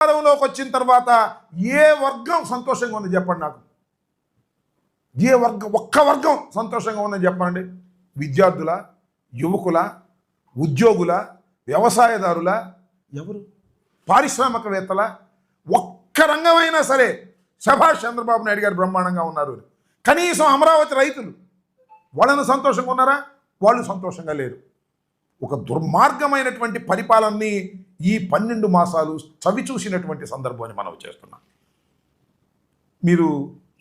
అధికారంలోకి వచ్చిన తర్వాత ఏ వర్గం సంతోషంగా ఉంది చెప్పండి నాకు. ఏ వర్గం, ఒక్క వర్గం సంతోషంగా ఉందని చెప్పండి. విద్యార్థుల, యువకుల, ఉద్యోగుల, వ్యవసాయదారుల, ఎవరు, పారిశ్రామికవేత్తల, ఒక్క రంగమైనా సరే శభాష్ చంద్రబాబు నాయుడు గారు బ్రహ్మాండంగా ఉన్నారు. కనీసం అమరావతి రైతులు వాళ్ళని సంతోషంగా ఉన్నారా? వాళ్ళు సంతోషంగా లేరు. ఒక దుర్మార్గమైనటువంటి పరిపాలనని ఈ 12 మాసాలు చవి చూసినటువంటి సందర్భాన్ని మనం చేస్తున్నాం. మీరు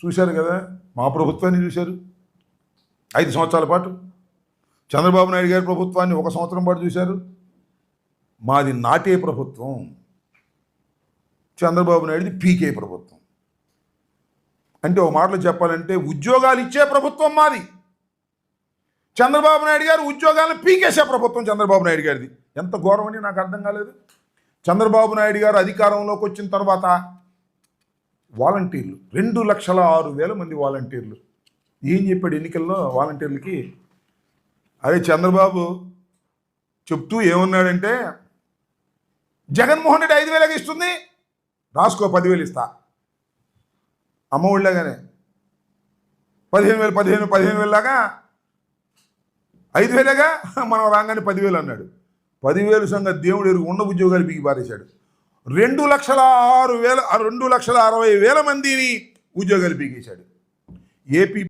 చూశారు కదా, మా ప్రభుత్వాన్ని చూశారు 5 సంవత్సరాల పాటు, చంద్రబాబు నాయుడు గారి ప్రభుత్వాన్ని 1 సంవత్సరం పాటు చూశారు. మాది నాటే ప్రభుత్వం, చంద్రబాబు నాయుడుది పీకే ప్రభుత్వం. అంటే ఒక మాటలో చెప్పాలంటే ఉద్యోగాలు ఇచ్చే ప్రభుత్వం మాది, చంద్రబాబు నాయుడు గారు ఉద్యోగాలను పీకేసే ప్రభుత్వం చంద్రబాబు నాయుడు గారిది. ఎంత ఘోరం అని నాకు అర్థం కాలేదు. చంద్రబాబు నాయుడు గారు అధికారంలోకి వచ్చిన తర్వాత వాలంటీర్లు 2,06,000 మంది వాలంటీర్లు. ఏం చెప్పాడు ఎన్నికల్లో వాలంటీర్లకి? అదే చంద్రబాబు చెప్తూ ఏమన్నాడంటే, జగన్మోహన్ రెడ్డి 5,000 ఇస్తుంది, రాసుకో 10,000 ఇస్తా. అమ్మఒళ్ళగానే 15,000 లాగా 5,000గా మనం రాగానే 10,000 అన్నాడు. 10,000 సంగతి దేవుడు ఎరుగు, ఉన్న ఉద్యోగాలు బిగి పారేశాడు. 2,60,000 మందిని ఉద్యోగాలు పీకేశాడు. ఏపీ